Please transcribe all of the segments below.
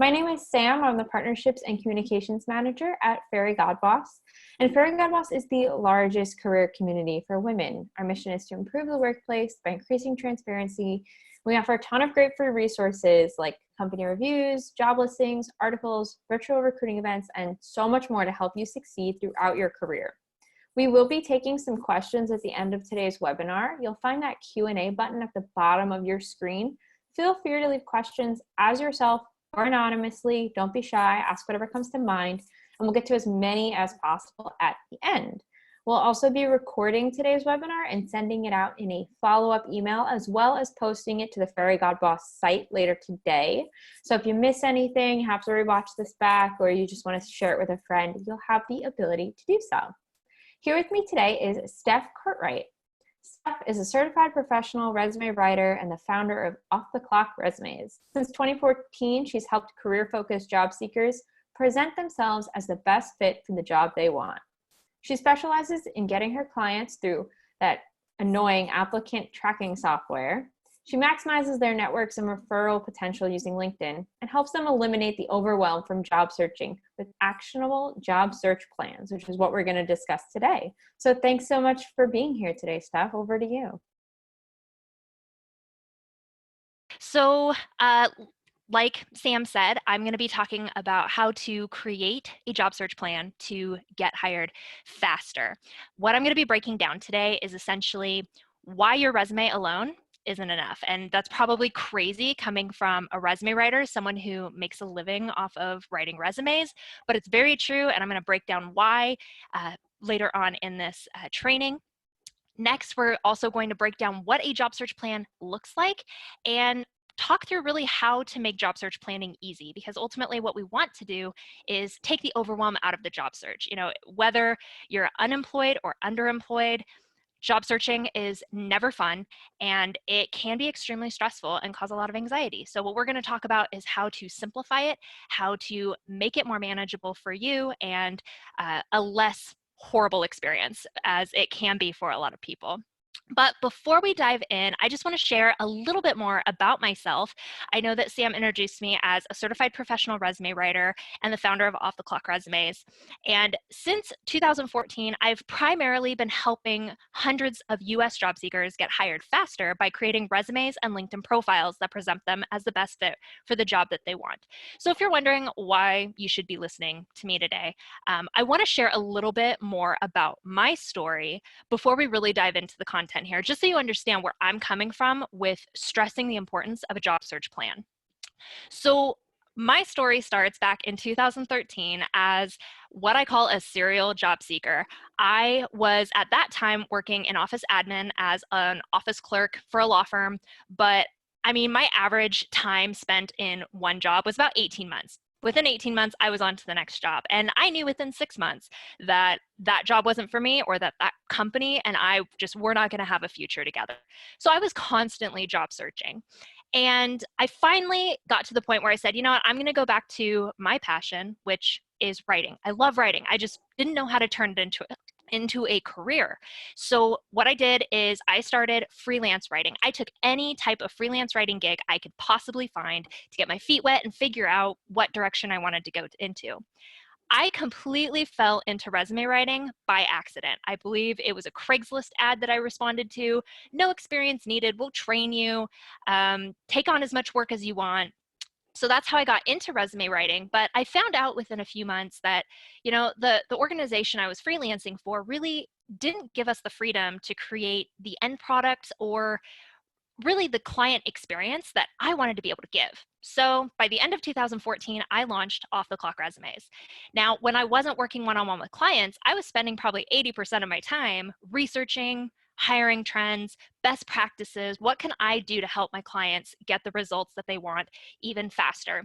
My name is Sam. I'm the Partnerships and Communications Manager at Fairygodboss. And Fairygodboss is the largest career community for women. Our mission is to improve the workplace by increasing transparency. We offer a ton of great free resources like company reviews, job listings, articles, virtual recruiting events, and so much more to help you succeed throughout your career. We will be taking some questions at the end of today's webinar. You'll find that Q&A button at the bottom of your screen. Feel free to leave questions as yourself or anonymously. Don't be shy, ask whatever comes to mind, and we'll get to as many as possible at the end. We'll also be recording today's webinar and sending it out in a follow-up email, as well as posting it to the Fairygodboss site later today. So if you miss anything, have to rewatch this back, or you just want to share it with a friend, you'll have the ability to do so. Here with me today is Steph Cartwright. Steph is a certified professional resume writer and the founder of Off the Clock Resumes. Since 2014, she's helped career-focused job seekers present themselves as the best fit for the job they want. She specializes in getting her clients through that annoying applicant tracking software. She maximizes their networks and referral potential using LinkedIn and helps them eliminate the overwhelm from job searching with actionable job search plans, which is what we're going to discuss today. So thanks so much for being here today, Steph. Over to you. So like Sam said, I'm going to be talking about how to create a job search plan to get hired faster. What I'm going to be breaking down today is essentially why your resume alone isn't enough. And that's probably crazy coming from a resume writer, someone who makes a living off of writing resumes, but it's very true. And I'm going to break down why later on in this training. Next, we're also going to break down what a job search plan looks like and talk through really how to make job search planning easy, because ultimately what we want to do is take the overwhelm out of the job search. You know, whether you're unemployed or underemployed, job searching is never fun, and it can be extremely stressful and cause a lot of anxiety. So what we're going to talk about is how to simplify it, how to make it more manageable for you, and a less horrible experience as it can be for a lot of people. But before we dive in, I just want to share a little bit more about myself. I know that Sam introduced me as a certified professional resume writer and the founder of Off the Clock Resumes. And since 2014, I've primarily been helping hundreds of US job seekers get hired faster by creating resumes and LinkedIn profiles that present them as the best fit for the job that they want. So if you're wondering why you should be listening to me today, I want to share a little bit more about my story before we really dive into the content here, just so you understand where I'm coming from with stressing the importance of a job search plan. So my story starts back in 2013 as what I call a serial job seeker. I was at that time working in office admin as an office clerk for a law firm, but I mean, my average time spent in one job was about 18 months. Within 18 months, I was on to the next job. And I knew within 6 months that that job wasn't for me, or that that company and I just were not going to have a future together. So I was constantly job searching. And I finally got to the point where I said, you know what, I'm going to go back to my passion, which is writing. I love writing. I just didn't know how to turn it into a career. So what I did is I started freelance writing. I took any type of freelance writing gig I could possibly find to get my feet wet and figure out what direction I wanted to go into. I completely fell into resume writing by accident. I believe it was a Craigslist ad that I responded to. No experience needed. We'll train you. Take on as much work as you want. So that's how I got into resume writing. But I found out within a few months that, you know, the organization I was freelancing for really didn't give us the freedom to create the end product or really the client experience that I wanted to be able to give. So by the end of 2014, I launched Off the Clock Resumes. Now, when I wasn't working one-on-one with clients, I was spending probably 80% of my time researching, hiring trends, best practices. What can I do to help my clients get the results that they want even faster?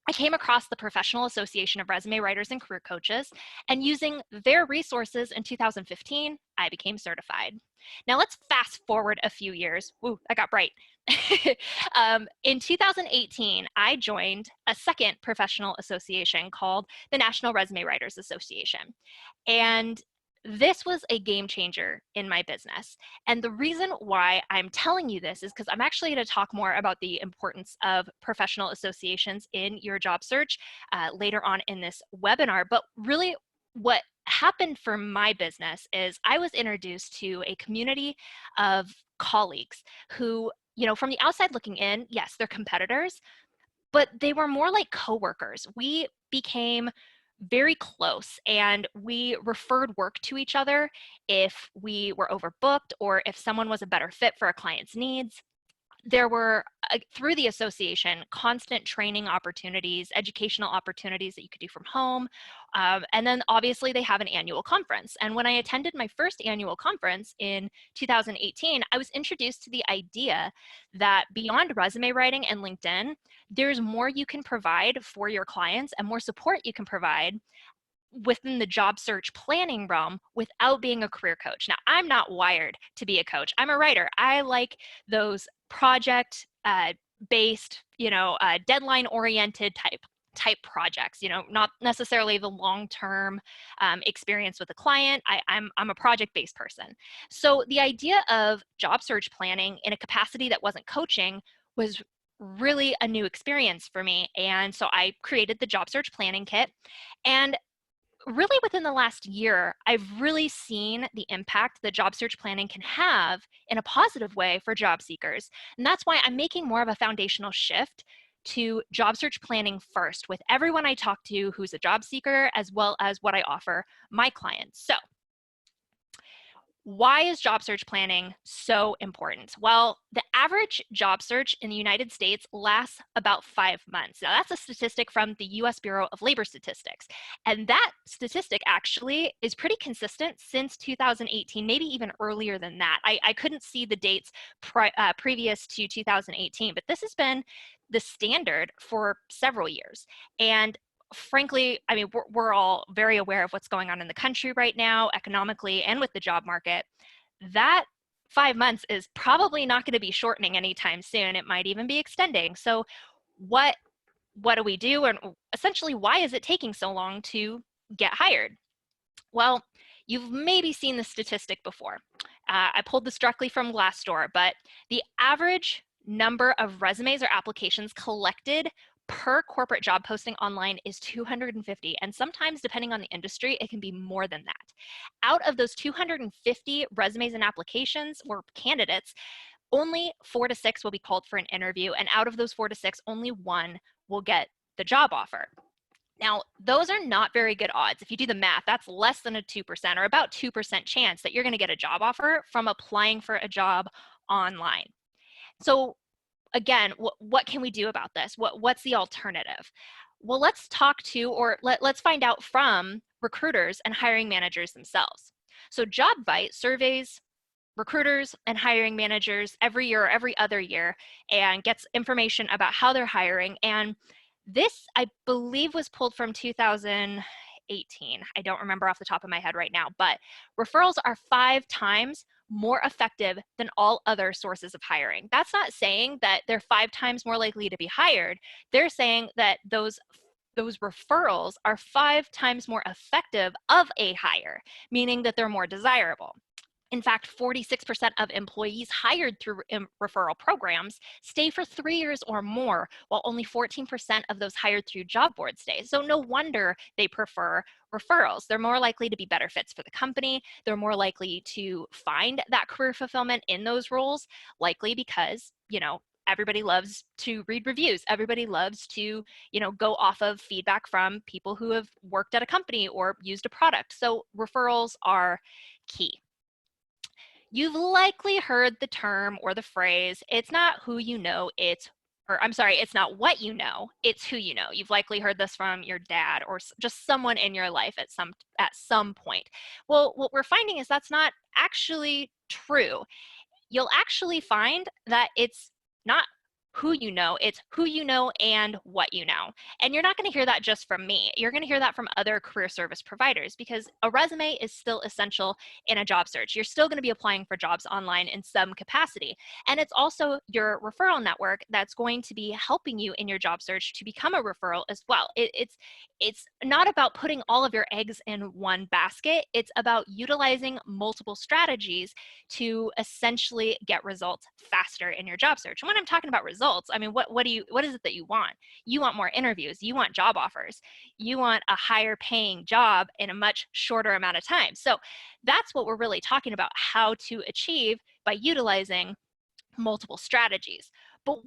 I came across the Professional Association of Resume Writers and Career Coaches, and using their resources in 2015, I became certified. Now let's fast forward a few years. Ooh, I got bright. In 2018, I joined a second professional association called the National Resume Writers Association. And This was a game changer in my business. And the reason why I'm telling you this is because I'm actually going to talk more about the importance of professional associations in your job search later on in this webinar. But really, what happened for my business is I was introduced to a community of colleagues who, from the outside looking in, yes, they're competitors, but they were more like coworkers. We became very close and we referred work to each other if we were overbooked or if someone was a better fit for a client's needs. There were, through the association, constant training opportunities, educational opportunities that you could do from home. And then obviously they have an annual conference. And when I attended my first annual conference in 2018, I was introduced to the idea that beyond resume writing and LinkedIn, there's more you can provide for your clients and more support you can provide within the job search planning realm without being a career coach. Now, I'm not wired to be a coach. I'm a writer. I like those project based, deadline oriented type projects, not necessarily the long-term experience with a client. I'm a project-based person. So the idea of job search planning in a capacity that wasn't coaching was really a new experience for me. And so I created the job search planning kit. And really within the last year, I've really seen the impact that job search planning can have in a positive way for job seekers. And that's why I'm making more of a foundational shift to job search planning first with everyone I talk to who's a job seeker, as well as what I offer my clients. So why is job search planning so important? Well, the average job search in the United States lasts about 5 months. Now, that's a statistic from the US Bureau of Labor Statistics. And that statistic actually is pretty consistent since 2018, maybe even earlier than that. I couldn't see the dates previous to 2018, but this has been the standard for several years. And frankly, I mean, we're all very aware of what's going on in the country right now, economically and with the job market. That 5 months is probably not going to be shortening anytime soon. It might even be extending. So what do we do? And essentially, why is it taking so long to get hired? Well, you've maybe seen the statistic before. I pulled this directly from Glassdoor, but the average number of resumes or applications collected per corporate job posting online is 250. And sometimes, depending on the industry, it can be more than that. Out of those 250 resumes and applications or candidates, only 4 to 6 will be called for an interview. And out of those 4 to 6, only one will get the job offer. Now, those are not very good odds. If you do the math, that's less than a 2% or about 2% chance that you're going to get a job offer from applying for a job online. So again, what can we do about this? What's the alternative? Well, let's talk to, or let's find out from recruiters and hiring managers themselves. So JobVite surveys recruiters and hiring managers every year or every other year and gets information about how they're hiring. And this, I believe, was pulled from 2018. I don't remember off the top of my head right now, but referrals are 5 times more effective than all other sources of hiring. That's not saying that they're 5 times more likely to be hired. They're saying that those referrals are 5 times more effective of a hire, meaning that they're more desirable. In fact, 46% of employees hired through referral programs stay for 3 years or more, while only 14% of those hired through job boards stay. So no wonder they prefer referrals. They're more likely to be better fits for the company. They're more likely to find that career fulfillment in those roles, likely because, everybody loves to read reviews. Everybody loves to, go off of feedback from people who have worked at a company or used a product. So referrals are key. You've likely heard the term or the phrase, it's not who you know, it's not what you know, it's who you know. You've likely heard this from your dad or just someone in your life at some point. Well, what we're finding is that's not actually true. You'll actually find that it's not who you know, it's who you know and what you know. And you're not going to hear that just from me. You're going to hear that from other career service providers, because a resume is still essential in a job search. You're still going to be applying for jobs online in some capacity. And it's also your referral network that's going to be helping you in your job search to become a referral as well. It's not about putting all of your eggs in one basket. It's about utilizing multiple strategies to essentially get results faster in your job search. And when I'm talking about results, I mean, what is it that you want? You want more interviews, you want job offers, you want a higher paying job in a much shorter amount of time. So that's what we're really talking about, how to achieve by utilizing multiple strategies. But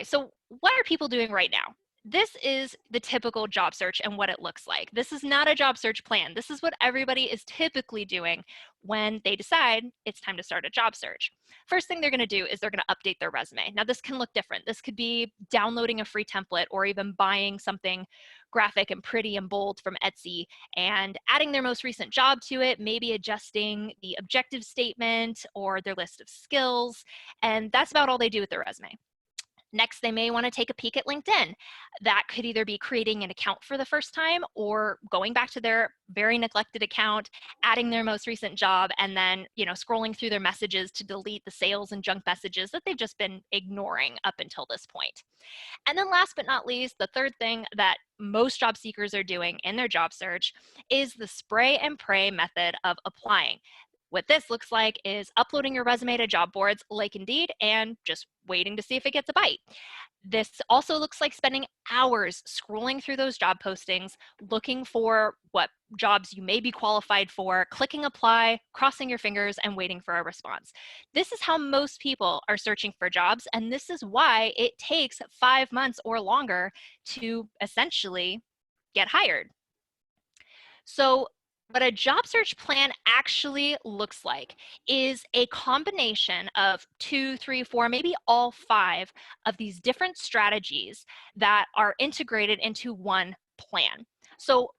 so what are people doing right now? This is the typical job search and what it looks like. This is not a job search plan. This is what everybody is typically doing when they decide it's time to start a job search. First thing they're going to do is they're going to update their resume. Now, this can look different. This could be downloading a free template or even buying something graphic and pretty and bold from Etsy and adding their most recent job to it, maybe adjusting the objective statement or their list of skills. And that's about all they do with their resume. Next, they may want to take a peek at LinkedIn. That could either be creating an account for the first time or going back to their very neglected account, adding their most recent job, and then, scrolling through their messages to delete the sales and junk messages that they've just been ignoring up until this point. And then last but not least, the third thing that most job seekers are doing in their job search is the spray and pray method of applying. What this looks like is uploading your resume to job boards like Indeed and just waiting to see if it gets a bite. This also looks like spending hours scrolling through those job postings, looking for what jobs you may be qualified for, clicking apply, crossing your fingers, and waiting for a response. This is how most people are searching for jobs, and this is why it takes 5 months or longer to essentially get hired. So what a job search plan actually looks like is a combination of 2, 3, 4, maybe all 5 of these different strategies that are integrated into one plan. So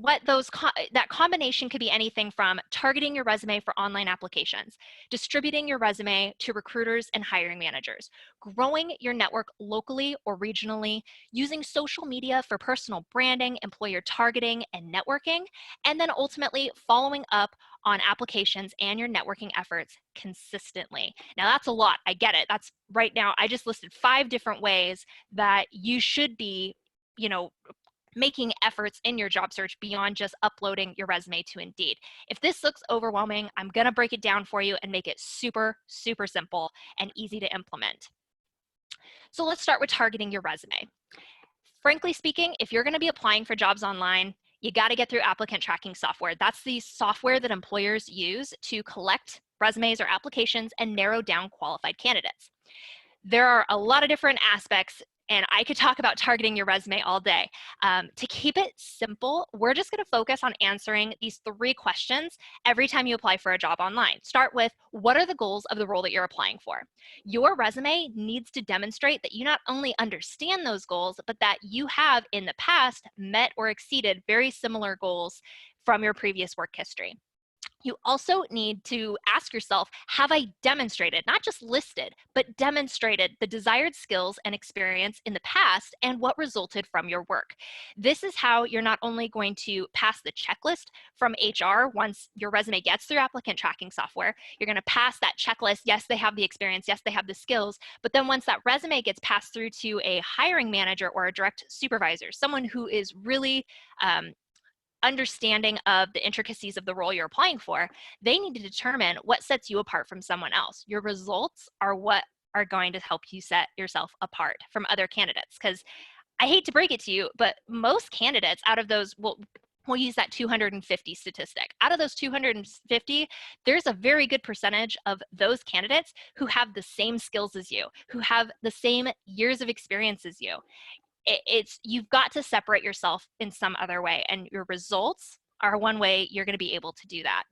that combination could be anything from targeting your resume for online applications, distributing your resume to recruiters and hiring managers, growing your network locally or regionally, using social media for personal branding, employer targeting, and networking, and then ultimately following up on applications and your networking efforts consistently. Now that's a lot, I get it. That's right now, I just listed 5 different ways that you should be, making efforts in your job search beyond just uploading your resume to Indeed. If this looks overwhelming, I'm going to break it down for you and make it super, super simple and easy to implement. So let's start with targeting your resume. Frankly speaking, if you're going to be applying for jobs online, you got to get through applicant tracking software. That's the software that employers use to collect resumes or applications and narrow down qualified candidates. There are a lot of different aspects, and I could talk about targeting your resume all day. To keep it simple, we're just going to focus on answering these 3 questions every time you apply for a job online. Start with, what are the goals of the role that you're applying for? Your resume needs to demonstrate that you not only understand those goals, but that you have in the past met or exceeded very similar goals from your previous work history. You also need to ask yourself, have I demonstrated, not just listed, but demonstrated the desired skills and experience in the past and what resulted from your work? This is how you're not only going to pass the checklist from HR once your resume gets through applicant tracking software, you're going to pass that checklist. Yes, they have the experience. Yes, they have the skills. But then once that resume gets passed through to a hiring manager or a direct supervisor, someone who is really understanding of the intricacies of the role you're applying for, they need to determine what sets you apart from someone else. Your results are what are going to help you set yourself apart from other candidates. Because I hate to break it to you, but most candidates out of those, we'll use that 250 statistic. Out of those 250, there's a very good percentage of those candidates who have the same skills as you, who have the same years of experience as you. You've got to separate yourself in some other way, and your results are one way you're going to be able to do that.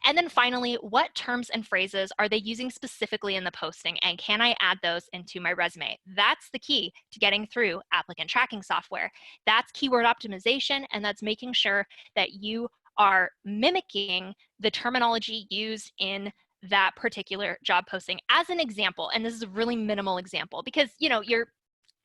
And then finally, what terms and phrases are they using specifically in the posting, and can I add those into my resume? That's the key to getting through applicant tracking software. That's keyword optimization, and that's making sure that you are mimicking the terminology used in that particular job posting. As an example, and this is a really minimal example because, you know, your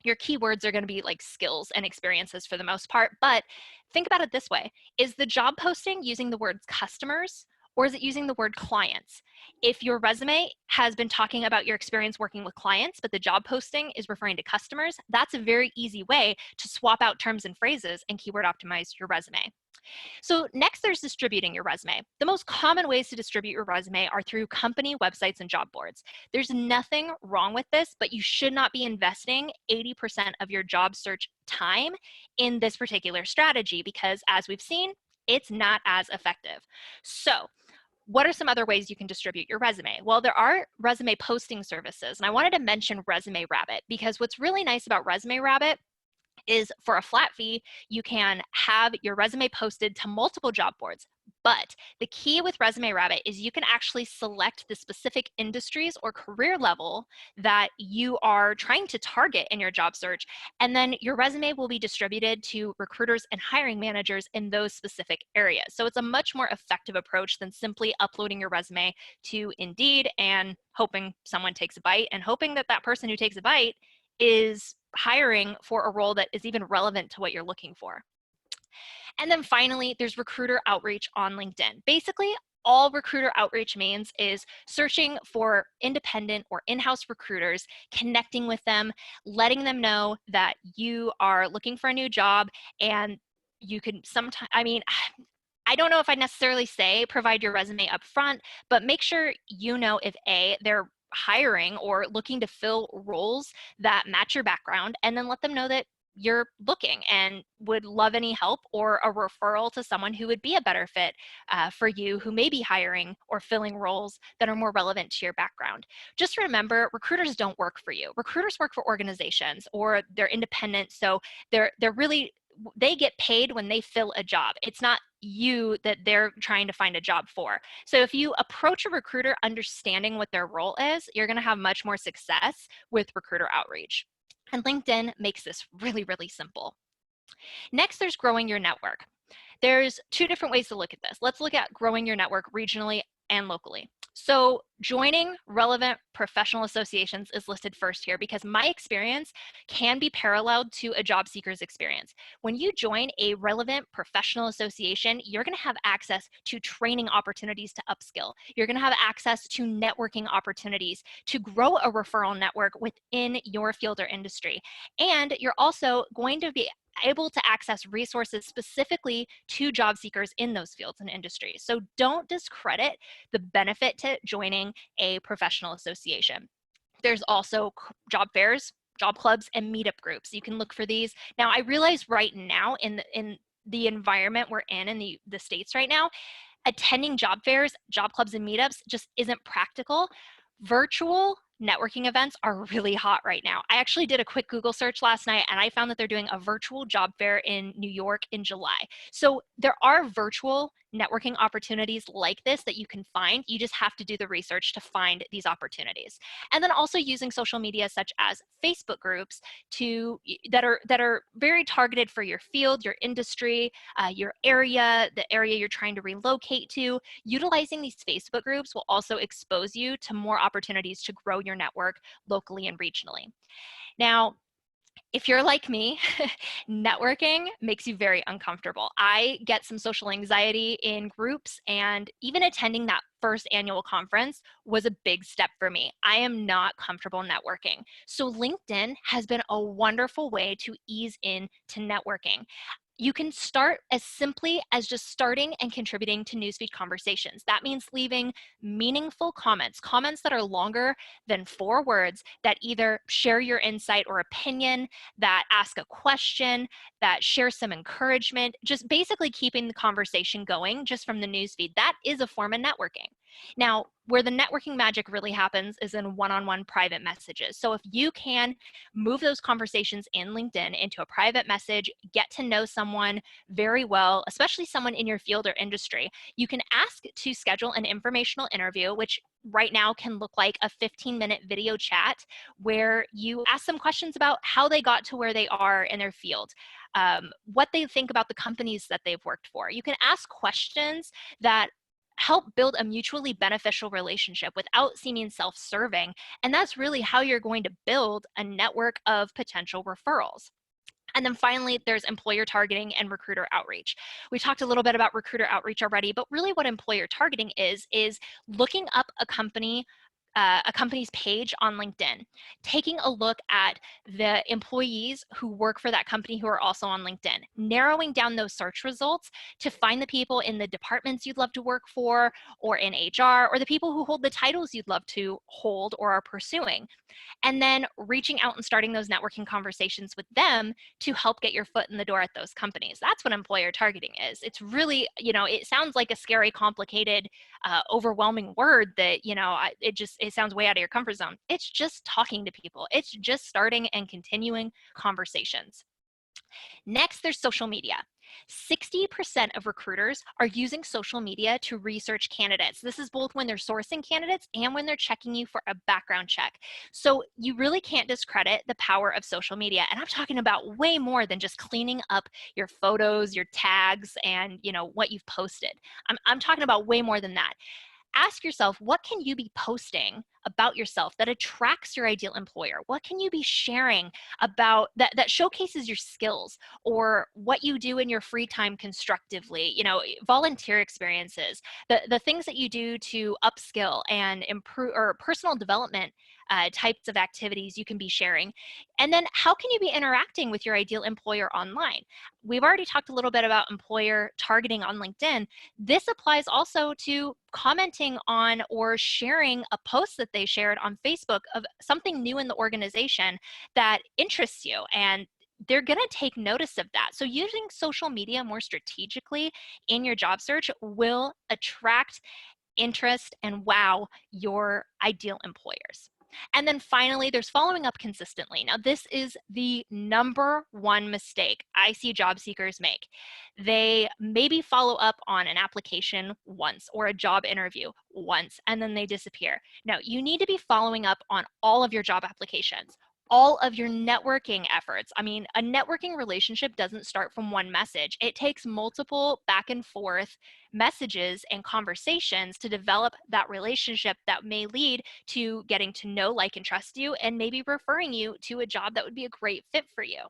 keywords are going to be like skills and experiences for the most part, but think about it this way. Is the job posting using the words customers or is it using the word clients? If your resume has been talking about your experience working with clients, but the job posting is referring to customers, that's a very easy way to swap out terms and phrases and keyword optimize your resume. So next, there's distributing your resume. The most common ways to distribute your resume are through company websites and job boards. There's nothing wrong with this, but you should not be investing 80% of your job search time in this particular strategy because, as we've seen, it's not as effective. So what are some other ways you can distribute your resume? Well, there are resume posting services, and I wanted to mention Resume Rabbit because what's really nice about Resume Rabbit is for a flat fee, you can have your resume posted to multiple job boards. But the key with Resume Rabbit is you can actually select the specific industries or career level that you are trying to target in your job search. And then your resume will be distributed to recruiters and hiring managers in those specific areas. So it's a much more effective approach than simply uploading your resume to Indeed and hoping someone takes a bite and hoping that that person who takes a bite is hiring for a role that is even relevant to what you're looking for. And then finally, there's recruiter outreach on LinkedIn. Basically, all recruiter outreach means is searching for independent or in-house recruiters, connecting with them, letting them know that you are looking for a new job, and you can sometimes, I mean, I don't know if I necessarily say provide your resume up front, but make sure you know if A, they're hiring or looking to fill roles that match your background, and then let them know that you're looking and would love any help or a referral to someone who would be a better fit for you, who may be hiring or filling roles that are more relevant to your background. Just remember, recruiters don't work for you. Recruiters work for organizations or they're independent, so they're really, they get paid when they fill a job. It's not you that they're trying to find a job for. So if you approach a recruiter understanding what their role is, you're going to have much more success with recruiter outreach. And LinkedIn makes this really, really simple. Next, there's growing your network. There's two different ways to look at this. Let's look at growing your network regionally and locally. So joining relevant professional associations is listed first here because my experience can be paralleled to a job seeker's experience. When you join a relevant professional association, you're going to have access to training opportunities to upskill. You're going to have access to networking opportunities to grow a referral network within your field or industry. And you're also going to be able to access resources specifically to job seekers in those fields and industries. So don't discredit the benefit to joining a professional association. There's also job fairs, job clubs, and meetup groups. You can look for these. Now, I realize right now in the environment we're in the States right now, attending job fairs, job clubs, and meetups just isn't practical. Virtual networking events are really hot right now. I actually did a quick Google search last night and I found that they're doing a virtual job fair in New York in July. So there are virtual networking opportunities like this that you can find. You just have to do the research to find these opportunities. And then also using social media such as Facebook groups that are very targeted for your field, your industry, your area, the area you're trying to relocate to. Utilizing these Facebook groups will also expose you to more opportunities to grow your network locally and regionally. Now, if you're like me, networking makes you very uncomfortable. I get some social anxiety in groups, and even attending that first annual conference was a big step for me. I am not comfortable networking. So LinkedIn has been a wonderful way to ease into networking. You can start as simply as just starting and contributing to newsfeed conversations. That means leaving meaningful comments that are longer than 4 words, that either share your insight or opinion, that ask a question, that share some encouragement, just basically keeping the conversation going just from the newsfeed. That is a form of networking. Now, where the networking magic really happens is in one-on-one private messages. So if you can move those conversations in LinkedIn into a private message, get to know someone very well, especially someone in your field or industry, you can ask to schedule an informational interview, which right now can look like a 15-minute video chat where you ask some questions about how they got to where they are in their field, what they think about the companies that they've worked for. You can ask questions that help build a mutually beneficial relationship without seeming self-serving. And that's really how you're going to build a network of potential referrals. And then finally, there's employer targeting and recruiter outreach. We talked a little bit about recruiter outreach already, but really what employer targeting is looking up a company's page on LinkedIn, taking a look at the employees who work for that company who are also on LinkedIn, narrowing down those search results to find the people in the departments you'd love to work for, or in HR, or the people who hold the titles you'd love to hold or are pursuing, and then reaching out and starting those networking conversations with them to help get your foot in the door at those companies. That's what employer targeting is. It's really, it sounds like a scary, complicated, overwhelming word that, it sounds way out of your comfort zone. It's just talking to people. It's just starting and continuing conversations. Next, there's social media. 60% of recruiters are using social media to research candidates. This is both when they're sourcing candidates and when they're checking you for a background check. So you really can't discredit the power of social media. And I'm talking about way more than just cleaning up your photos, your tags, and what you've posted. I'm talking about way more than that. Ask yourself, what can you be posting about yourself that attracts your ideal employer? What can you be sharing about that showcases your skills or what you do in your free time constructively? Volunteer experiences, the things that you do to upskill and improve, or personal development types of activities you can be sharing. And then how can you be interacting with your ideal employer online? We've already talked a little bit about employer targeting on LinkedIn. This applies also to commenting on or sharing a post that they shared on Facebook of something new in the organization that interests you, and they're going to take notice of that. So using social media more strategically in your job search will attract interest and wow your ideal employers. And then finally, there's following up consistently. Now, this is the number one mistake I see job seekers make. They maybe follow up on an application once or a job interview once, and then they disappear. Now, you need to be following up on all of your job applications, all of your networking efforts. I mean, a networking relationship doesn't start from one message. It takes multiple back and forth messages and conversations to develop that relationship that may lead to getting to know, like, and trust you, and maybe referring you to a job that would be a great fit for you.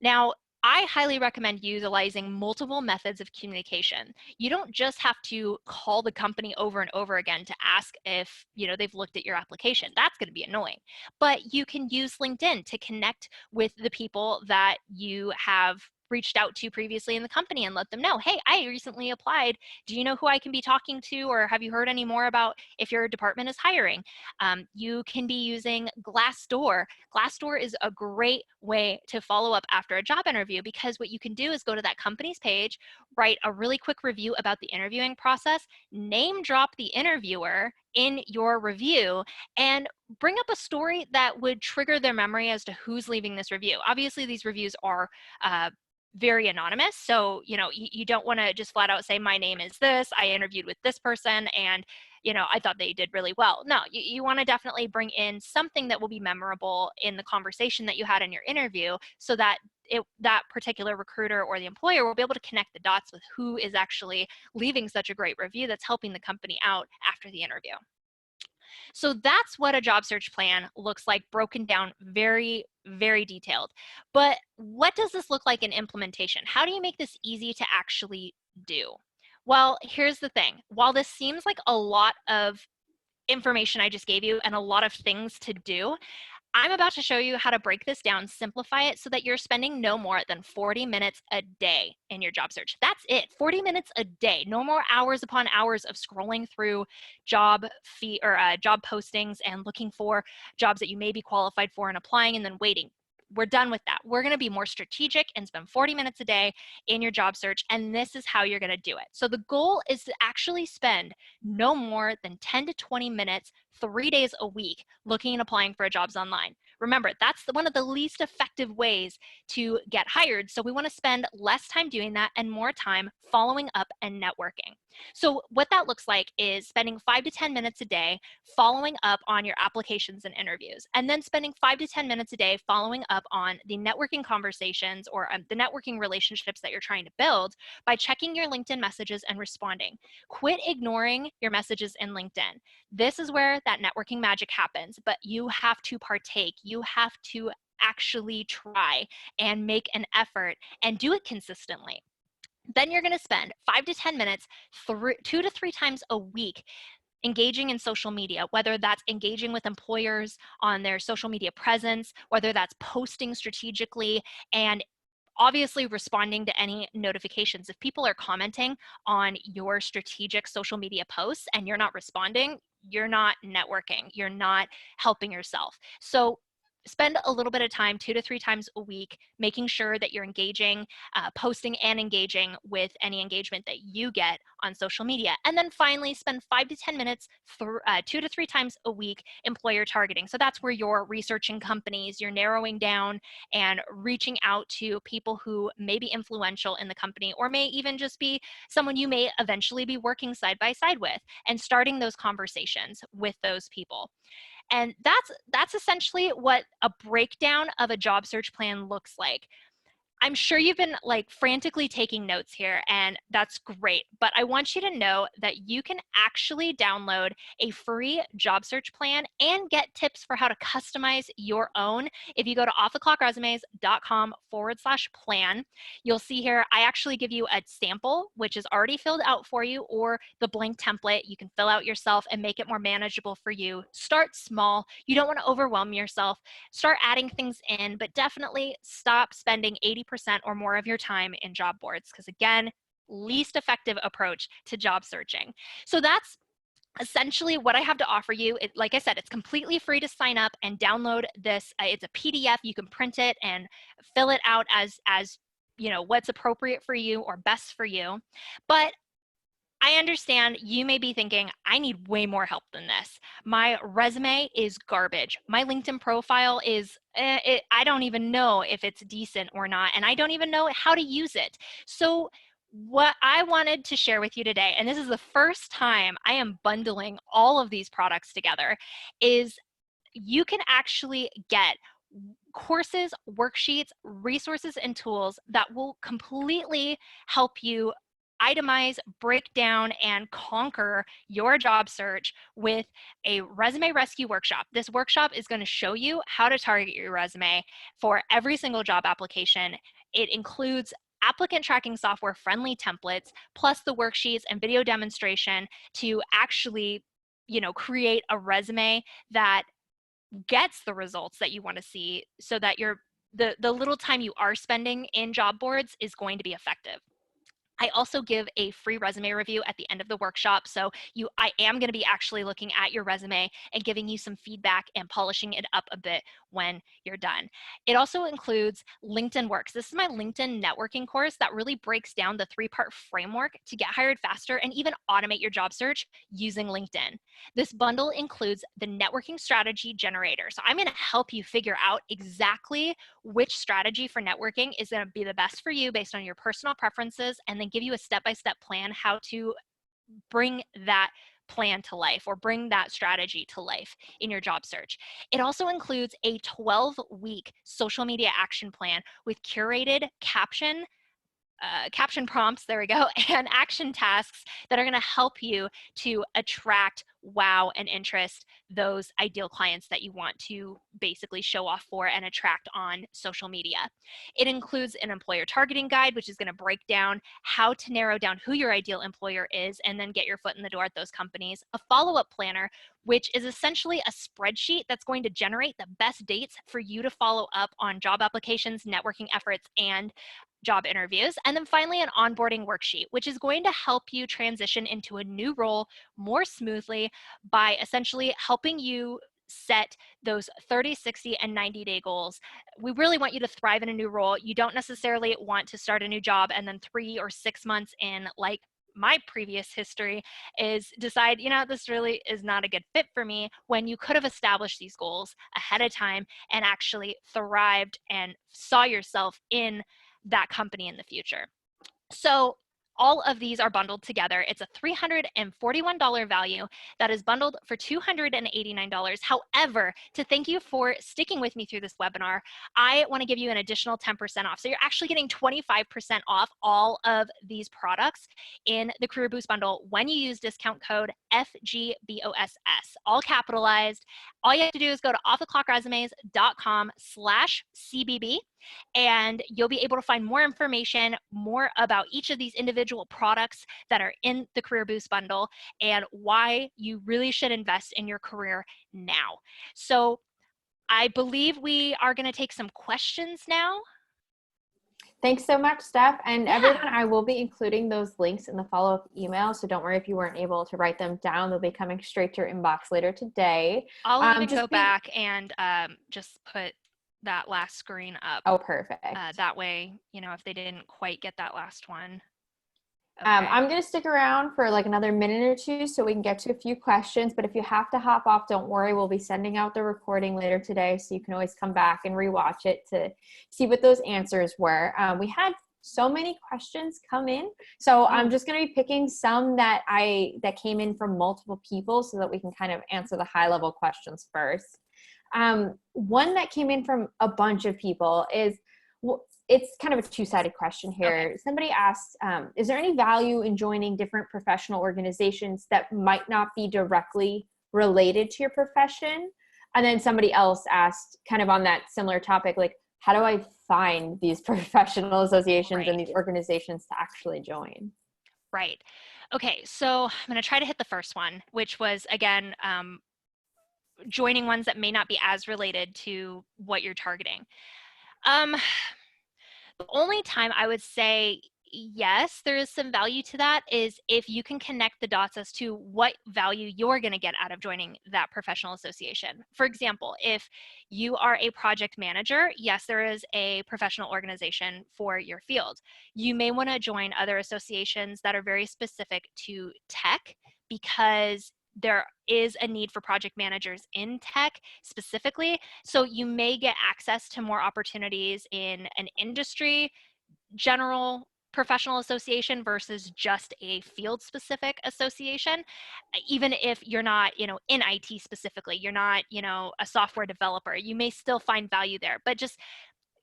Now, I highly recommend utilizing multiple methods of communication. You don't just have to call the company over and over again to ask if, they've looked at your application. That's going to be annoying. But you can use LinkedIn to connect with the people that you have reached out to previously in the company and let them know, hey, I recently applied. Do you know who I can be talking to, or have you heard any more about if your department is hiring? You can be using Glassdoor. Glassdoor is a great way to follow up after a job interview, because what you can do is go to that company's page, write a really quick review about the interviewing process, name drop the interviewer in your review, and bring up a story that would trigger their memory as to who's leaving this review. Obviously, these reviews are very anonymous. So, you don't want to just flat out say, my name is this, I interviewed with this person, and, I thought they did really well. No, you want to definitely bring in something that will be memorable in the conversation that you had in your interview, so that that particular recruiter or the employer will be able to connect the dots with who is actually leaving such a great review that's helping the company out after the interview. So that's what a job search plan looks like, broken down very, very detailed. But what does this look like in implementation? How do you make this easy to actually do? Well, here's the thing. While this seems like a lot of information I just gave you and a lot of things to do, I'm about to show you how to break this down, simplify it so that you're spending no more than 40 minutes a day in your job search. That's it, 40 minutes a day. No more hours upon hours of scrolling through job postings and looking for jobs that you may be qualified for and applying and then waiting. We're done with that. We're going to be more strategic and spend 40 minutes a day in your job search, and this is how you're going to do it. So the goal is to actually spend no more than 10 to 20 minutes 3 days a week looking and applying for jobs online. Remember, that's one of the least effective ways to get hired. So we want to spend less time doing that and more time following up and networking. So what that looks like is spending 5 to 10 minutes a day following up on your applications and interviews, and then spending 5 to 10 minutes a day following up on the networking conversations or the networking relationships that you're trying to build by checking your LinkedIn messages and responding. Quit ignoring your messages in LinkedIn. This is where that networking magic happens, but you have to partake. You have to actually try and make an effort and do it consistently. Then you're going to spend 5 to 10 minutes 2 to 3 times a week engaging in social media, whether that's engaging with employers on their social media presence, whether that's posting strategically, and obviously responding to any notifications. If people are commenting on your strategic social media posts and you're not responding, you're not networking, you're not helping yourself. So spend a little bit of time 2 to 3 times a week making sure that you're engaging, posting and engaging with any engagement that you get on social media. And then finally spend 5 to 10 minutes 2 to 3 times a week employer targeting. So that's where you're researching companies, you're narrowing down and reaching out to people who may be influential in the company or may even just be someone you may eventually be working side by side with, and starting those conversations with those people. And that's essentially what a breakdown of a job search plan looks like. I'm sure you've been like frantically taking notes here, and that's great. But I want you to know that you can actually download a free job search plan and get tips for how to customize your own. If you go to offtheclockresumes.com/plan, you'll see here, I actually give you a sample, which is already filled out for you, or the blank template. You can fill out yourself and make it more manageable for you. Start small. You don't want to overwhelm yourself. Start adding things in, but definitely stop spending 80% or more of your time in job boards, because again, least effective approach to job searching. So that's essentially what I have to offer you. Like I said, it's completely free to sign up and download this. It's a PDF. You can print it and fill it out as you know what's appropriate for you or best for you. But I understand you may be thinking, I need way more help than this. My resume is garbage. My LinkedIn profile is, I don't even know if it's decent or not, and I don't even know how to use it. So what I wanted to share with you today, and this is the first time I am bundling all of these products together, is you can actually get courses, worksheets, resources, and tools that will completely help you itemize, break down, and conquer your job search with a resume rescue workshop. This workshop is going to show you how to target your resume for every single job application. It includes applicant tracking software friendly templates, plus the worksheets and video demonstration to actually, create a resume that gets the results that you want to see, so that the little time you are spending in job boards is going to be effective. I also give a free resume review at the end of the workshop. So I am going to be actually looking at your resume and giving you some feedback and polishing it up a bit when you're done. It also includes LinkedIn Works. This is my LinkedIn networking course that really breaks down the 3-part framework to get hired faster and even automate your job search using LinkedIn. This bundle includes the networking strategy generator. So I'm going to help you figure out exactly which strategy for networking is going to be the best for you based on your personal preferences, and then give you a step-by-step plan how to bring that plan to life or bring that strategy to life in your job search. It also includes a 12-week social media action plan with curated caption prompts, there we go, and action tasks that are going to help you to attract, wow, and interest those ideal clients that you want to basically show off for and attract on social media. It includes an employer targeting guide, which is going to break down how to narrow down who your ideal employer is and then get your foot in the door at those companies. A follow-up planner, which is essentially a spreadsheet that's going to generate the best dates for you to follow up on job applications, networking efforts, and job interviews. And then finally, an onboarding worksheet, which is going to help you transition into a new role more smoothly by essentially helping you set those 30, 60, and 90-day goals. We really want you to thrive in a new role. You don't necessarily want to start a new job and then 3 or 6 months in, like my previous history, is decide, this really is not a good fit for me, when you could have established these goals ahead of time and actually thrived and saw yourself in that company in the future. So all of these are bundled together. It's a $341 value that is bundled for $289. However, to thank you for sticking with me through this webinar, I want to give you an additional 10% off. So you're actually getting 25% off all of these products in the Career Boost bundle when you use discount code FGBOSS, all capitalized. All you have to do is go to offtheclockresumes.com/CBB, and you'll be able to find more information, more about each of these individual products that are in the Career Boost bundle and why you really should invest in your career now. So I believe we are going to take some questions now. Thanks so much, Steph. And Yeah. everyone, I will be including those links in the follow-up email. So don't worry if you weren't able to write them down. They'll be coming straight to your inbox later today. I'll even go back and just put that last screen up. Oh, perfect. That way, you know, if they didn't quite get that last one. Okay. I'm going to stick around for like another minute or two so we can get to a few questions. But if you have to hop off, don't worry. We'll be sending out the recording later today. So you can always come back and rewatch it to see what those answers were. We had so many questions come in. So I'm just going to be picking some that came in from multiple people so that we can kind of answer the high level questions first. One that came in from a bunch of people is, it's kind of a two-sided question here. Okay. Somebody asked, is there any value in joining different professional organizations that might not be directly related to your profession? And then somebody else asked, kind of on that similar topic, like, how do I find these professional associations and these organizations to actually join? Right. Okay, so I'm going to try to hit the first one, which was, again, joining ones that may not be as related to what you're targeting. The only time I would say yes, there is some value to that is if you can connect the dots as to what value you're going to get out of joining that professional association. For example, if you are a project manager, yes, there is a professional organization for your field. You may want to join other associations that are very specific to tech because there is a need for project managers in tech specifically. So you may get access to more opportunities in an industry, general professional association versus just a field specific association. Even if you're not, you know, in IT specifically, you're not, you know, a software developer, you may still find value there. But just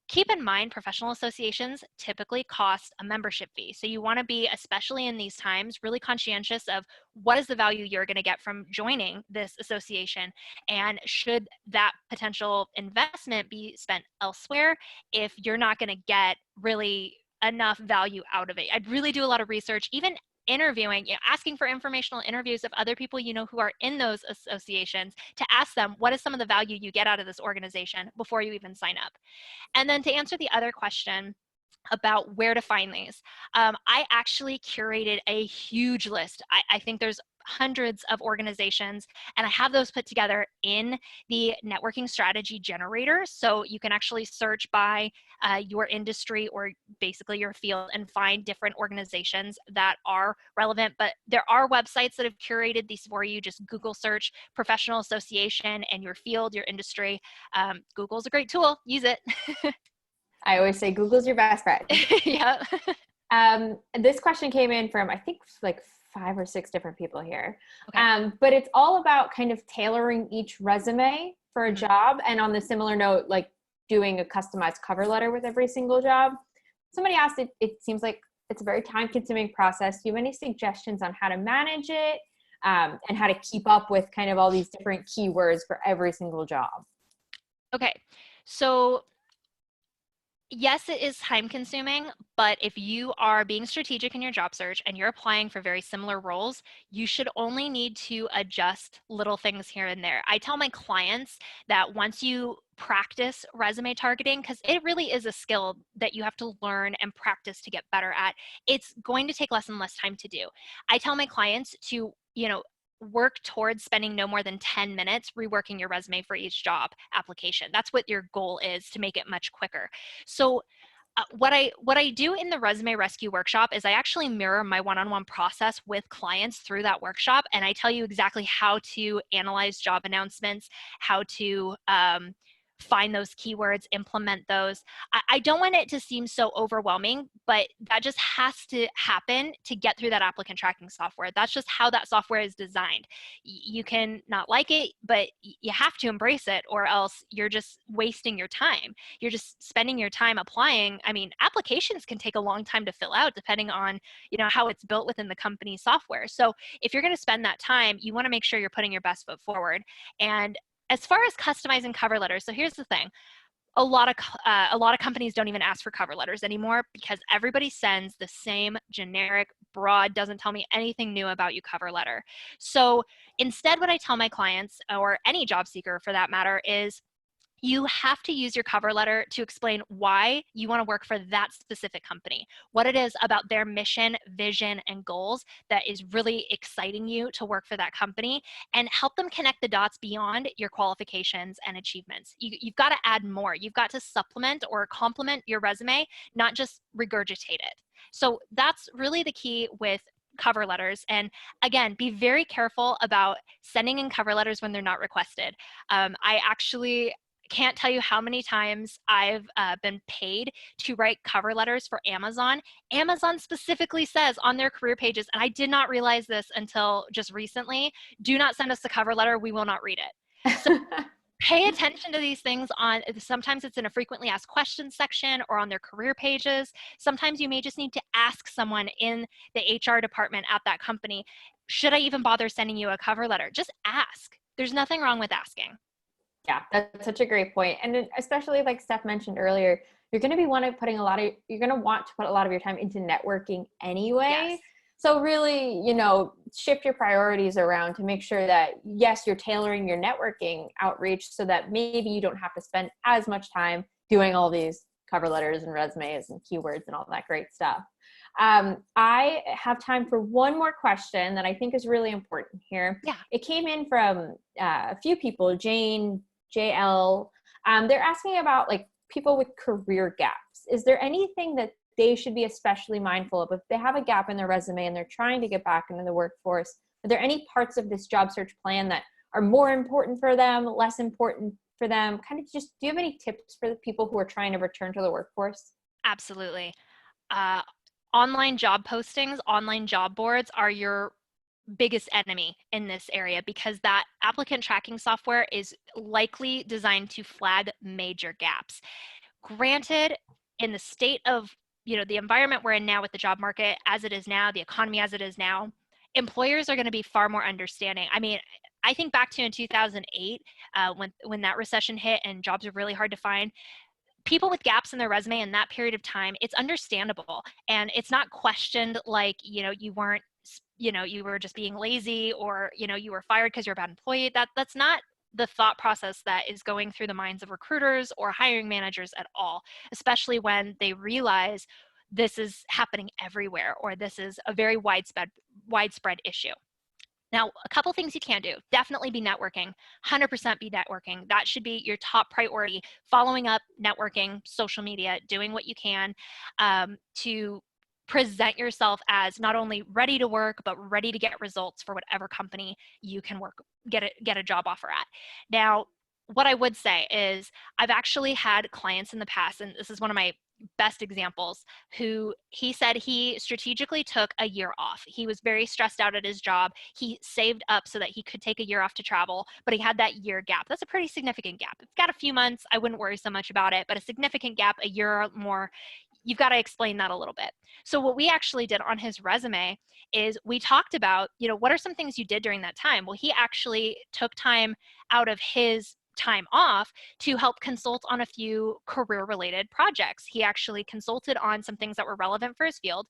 keep in mind, professional associations typically cost a membership fee. So you want to be, especially in these times, really conscientious of what is the value you're going to get from joining this association, and should that potential investment be spent elsewhere if you're not going to get really enough value out of it. I'd really do a lot of research, even interviewing, you know, asking for informational interviews of other people you know who are in those associations, to ask them what is some of the value you get out of this organization before you even sign up. And then to answer the other question about where to find these, I actually curated a huge list. I think there's hundreds of organizations, and I have those put together in the networking strategy generator. So you can actually search by your industry or basically your field and find different organizations that are relevant. But there are websites that have curated these for you. Just Google search professional association and your field, your industry. Google's a great tool. Use it. I always say Google's your best friend. Yeah. This question came in from, I think, like 5 or 6 different people here. Okay. But it's all about kind of tailoring each resume for a job. And on the similar note, like doing a customized cover letter with every single job. Somebody asked, it seems like it's a very time-consuming process. Do you have any suggestions on how to manage it and how to keep up with kind of all these different keywords for every single job? Okay. So yes, it is time consuming, but if you are being strategic in your job search and you're applying for very similar roles, you should only need to adjust little things here and there. I tell my clients that once you practice resume targeting, because it really is a skill that you have to learn and practice to get better at, it's going to take less and less time to do. I tell my clients to, you know, work towards spending no more than 10 minutes reworking your resume for each job application. That's what your goal is, to make it much quicker. So what I do in the resume rescue workshop is I actually mirror my one-on-one process with clients through that workshop, and I tell you exactly how to analyze job announcements, how to find those keywords, implement those. I don't want it to seem so overwhelming, but that just has to happen to get through that applicant tracking software. That's just how that software is designed. You can not like it, but you have to embrace it, or else you're just wasting your time. You're just spending your time applying. I mean, applications can take a long time to fill out depending on, how it's built within the company software. So if you're going to spend that time, you want to make sure you're putting your best foot forward. And as far as customizing cover letters, so here's the thing. A lot of companies don't even ask for cover letters anymore because everybody sends the same generic, broad, doesn't tell me anything new about you cover letter. So instead, what I tell my clients, or any job seeker for that matter, is you have to use your cover letter to explain why you want to work for that specific company, what it is about their mission, vision, and goals that is really exciting you to work for that company, and help them connect the dots beyond your qualifications and achievements. You've got to add more. You've got to supplement or complement your resume, not just regurgitate it. So that's really the key with cover letters. And again, be very careful about sending in cover letters when they're not requested. I actually can't tell you how many times I've been paid to write cover letters for Amazon. Amazon specifically says on their career pages, and I did not realize this until just recently, do not send us a cover letter, we will not read it. So pay attention to these things. Sometimes it's in a frequently asked questions section or on their career pages. Sometimes you may just need to ask someone in the HR department at that company, should I even bother sending you a cover letter? Just ask. There's nothing wrong with asking. Yeah, that's such a great point. And especially like Steph mentioned earlier, you're going to want to put a lot of your time into networking anyway. Yes. So really, shift your priorities around to make sure that, yes, you're tailoring your networking outreach so that maybe you don't have to spend as much time doing all these cover letters and resumes and keywords and all that great stuff. I have time for one more question that I think is really important here. Yeah. It came in from a few people, Jane, JL. They're asking about like people with career gaps. Is there anything that they should be especially mindful of if they have a gap in their resume and they're trying to get back into the workforce? Are there any parts of this job search plan that are more important for them, less important for them? Kind of just, do you have any tips for the people who are trying to return to the workforce? Absolutely. Online job postings, online job boards are your biggest enemy in this area because that applicant tracking software is likely designed to flag major gaps. Granted, in the state of, the environment we're in now with the job market as it is now, the economy as it is now, employers are going to be far more understanding. I mean, I think back to in 2008, when that recession hit and jobs were really hard to find. People with gaps in their resume in that period of time, it's understandable. And it's not questioned like, you weren't, you were just being lazy, or, you were fired because you're a bad employee. That's not the thought process that is going through the minds of recruiters or hiring managers at all, especially when they realize this is happening everywhere, or this is a very widespread issue. Now, a couple things you can do. Definitely be networking. 100% be networking. That should be your top priority. Following up, networking, social media, doing what you can to present yourself as not only ready to work, but ready to get results for whatever company you can get a job offer at. Now, what I would say is I've actually had clients in the past, and this is one of my best examples, who he said he strategically took a year off. He was very stressed out at his job. He saved up so that he could take a year off to travel, but he had that year gap. That's a pretty significant gap. If you've got a few months, I wouldn't worry so much about it, but a significant gap, a year or more, you've got to explain that a little bit. So what we actually did on his resume is we talked about, what are some things you did during that time? Well, he actually took time out of his time off to help consult on a few career-related projects. He actually consulted on some things that were relevant for his field.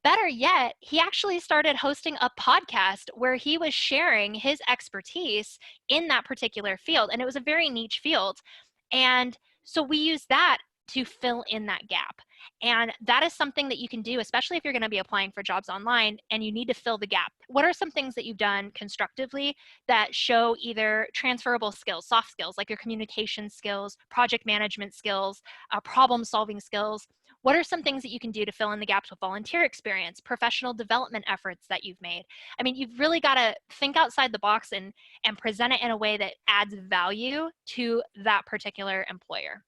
Better yet, he actually started hosting a podcast where he was sharing his expertise in that particular field, and it was a very niche field. And so we used that to fill in that gap. And that is something that you can do, especially if you're going to be applying for jobs online and you need to fill the gap. What are some things that you've done constructively that show either transferable skills, soft skills, like your communication skills, project management skills, problem solving skills? What are some things that you can do to fill in the gaps with volunteer experience, professional development efforts that you've made? I mean, you've really got to think outside the box and present it in a way that adds value to that particular employer.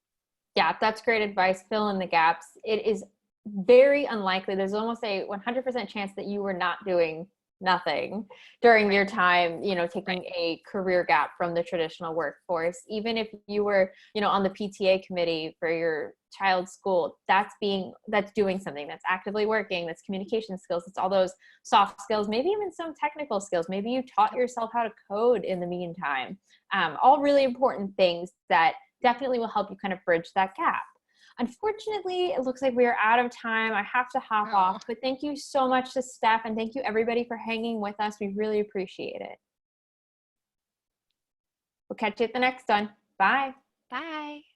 Yeah, that's great advice. Fill in the gaps. It is very unlikely. There's almost a 100% chance that you were not doing nothing during your time, taking a career gap from the traditional workforce. Even if you were, on the PTA committee for your child's school, that's doing something, that's actively working, that's communication skills, it's all those soft skills, maybe even some technical skills. Maybe you taught yourself how to code in the meantime. All really important things that definitely will help you kind of bridge that gap. Unfortunately, it looks like we are out of time. I have to hop off, but thank you so much to Steph, and thank you everybody for hanging with us. We really appreciate it. We'll catch you at the next one. Bye. Bye.